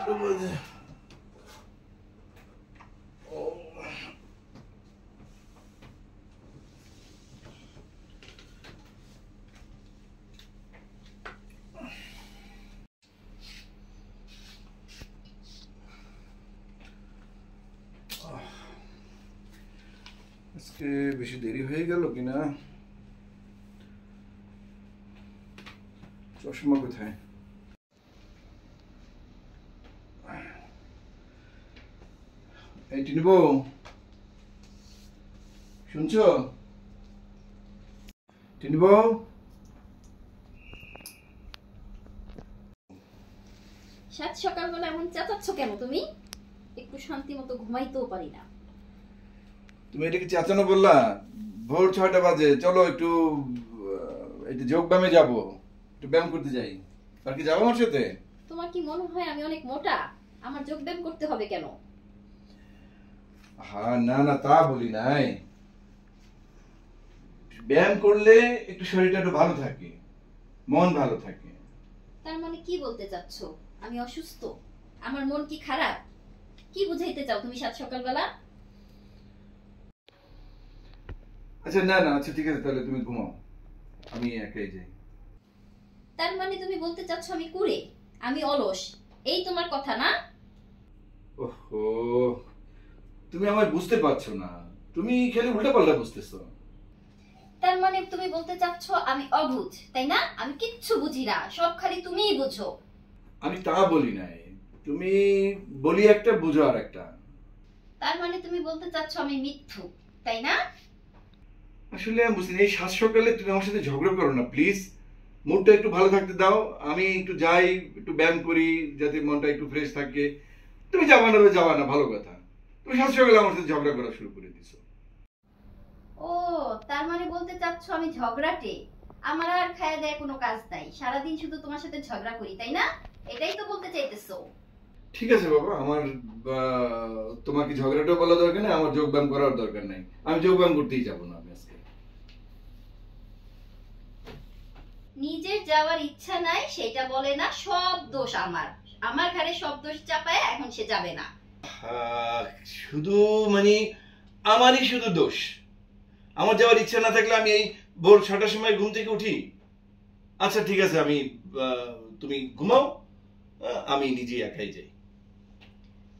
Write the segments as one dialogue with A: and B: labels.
A: আজকে বেশি দেরি হয়ে গেল কিনা? চশমা কোথায়? এই টিনু বউ, শুনছো? টিনু বউ,
B: সাত সকালবেলা এমন চেঁচাচ্ছ কেন তুমি? একটু শান্তি মতো ঘুমাইতেও পারি না।
A: তুমি এটাকে চেঁচানো বললা? ভোর 6টা বাজে, চলো একটু যোগ ব্যায়ামে যাবো, একটু ব্যায়াম করতে যাই। আর কি যাবো আমার সাথে?
B: তোমার কি মনে হয় আমি অনেক মোটা? আমার যোগ ব্যায়াম করতে হবে কেন?
A: হ্যাঁ, না না তা বলি নাই। ব্যায়াম করলে একটু শরীরটা একটু ভালো থাকে, মন ভালো থাকে।
B: তার মানে কি বলতে চাচ্ছ? আমি অসুস্থ? আমার মন কি খারাপ? কি বুঝাইতে চাও তুমি সাত সকালবেলা?
A: আচ্ছা না না, আচ্ছা ঠিক আছে, তাহলে তুমি ঘুমাও, আমি একাই যাই।
B: তার মানে তুমি বলতে চাচ্ছ আমি কুঁড়ে, আমি অলস, এই তোমার কথা না?
A: ওহো, তুমি আমায় বুঝতে পারছো না, তুমি খালি উল্টাপাল্টা বুঝতেছো।
B: তার মানে তুমি বলতে চাচ্ছ আমি অবুঝ, তাই না? আমি কিচ্ছু বুঝি না, সব খালি তুমিই বুঝো।
A: আমি তা বলি নাই, তুমি বলি একটা বুঝো আর একটা।
B: তার মানে তুমি বলতে চাচ্ছ আমি মিথ্যুক, তাই না?
A: আসলে আমি বুঝতে এই সাত সকালে তুমি আমার সাথে ঝগড়া করো না প্লিজ, মুডটা একটু ভালো থাকতে দাও। আমি একটু যাই, একটু ব্যায়াম করি যাতে মনটা একটু ফ্রেশ থাকে। তুমি যাবা না ভালো কথা, তুমি সাত সকালে আমার সাথে ঝগড়া করা শুরু করে দিছো।
B: ও, তার মানে বলতে চাচ্ছ আমি ঝগড়াটে, আমার আর খায়া দেয় কোনো কাজ নাই, সারাদিন শুধু তোমার সাথে ঝগড়া করি, তাই না? এটাই তো বলতে চাইতেছো।
A: ঠিক আছে বাবা, আমার তোমাকে ঝগড়াটাও বলা দরকার নেই, আমার যোগ ব্যায়াম করার দরকার নাই। আমি যোগ ব্যায়াম করতেই যাবো না আমি আজকে।
B: নিজের যাওয়ার ইচ্ছা নাই সেটা বলে না, সব দোষ আমার, আমার ঘাড়ে সব দোষ চাপায় এখন সে যাবে না।
A: শুধু মানে আমারই শুধু দোষ? আমার যাওয়ার ইচ্ছা না থাকলে আমি এই ভোর 6টার সময় ঘুম থেকে উঠি? আচ্ছা ঠিক আছে, আমি তুমি ঘুমাও, আমি নিজে একাই যাই।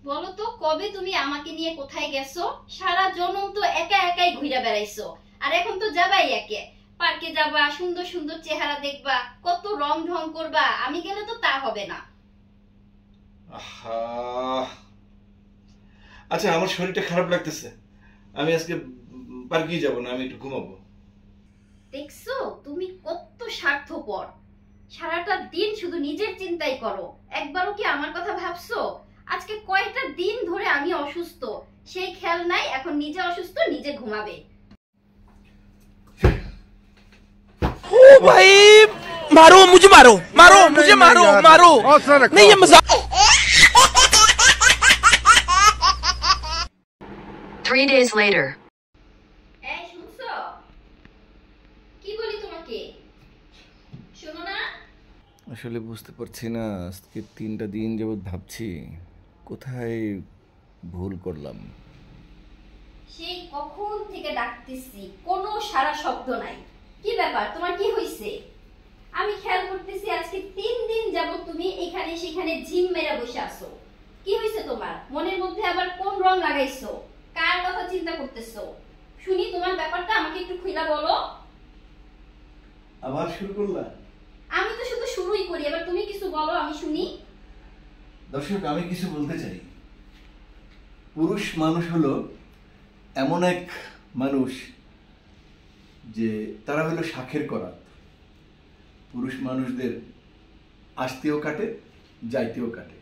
B: বলো তো, কবে তুমি আমাকে নিয়ে কোথায় গেছো? সারা জনম তো একা একাই ঘুরে বেড়াইছো, আর এখন তো যাবাই একে। পার্কে যাবা, সুন্দর সুন্দর চেহারা দেখবা, কত রং ঢং করবা, আমি গেলে তো তা হবে না।
A: আচ্ছা, আমার শরীরটা খারাপ লাগতেছে, আমি আজকে পার্কে যাব না, আমি একটু ঘুমাবো।
B: দেখছো তুমি কত স্বার্থপর, সারাটা দিন শুধু নিজের চিন্তাই করো, একবারও কি আমার কথা ভাবছো? আজকে কয়টা দিন ধরে আমি অসুস্থ, সেই খেয়াল নাই, এখন নিজে অসুস্থ নিজে ঘুমাবে।
C: ओ भाई, मारो मुझे, मारो मारो मुझे, मारो मारो, नहीं ये मजाक।
D: 3 days later.
B: এই শুনছো কি বলি তোমাকে? শোনো না?
A: আসলে বুঝতে পারছি না, আজকে 3টা দিন যাবত ভাবছি কোথায় ভুল করলাম।
B: সেই কখন থেকে ডাকতেছি, কোনো সারা শব্দ নাই। কি ব্যাপার, তোমার কি হইছে? আমি খেয়াল করতেছি আজকে 3 দিন যাবত তুমি এখানে সেখানে ঝিম মেরা বসে আছো। কি হইছে তোমার? মনের মধ্যে আবার কোন রং লাগাইছো? কার কথা চিন্তা করতেছো? শুনি তোমার ব্যাপারটা, আমাকে একটু খুইলা বলো।
A: আবার শুরু করলা?
B: আমি তো শুধু শুরুই করি, এবার তুমি কিছু বলো, আমি শুনি।
A: দর্শক, আমি কিছু বলতে চাই। পুরুষ মানুষ হলো এমন এক মানুষ যে তারা হলো শাখের করাত। পুরুষ মানুষদের আসতেও কাটে, যাইতেও কাটে।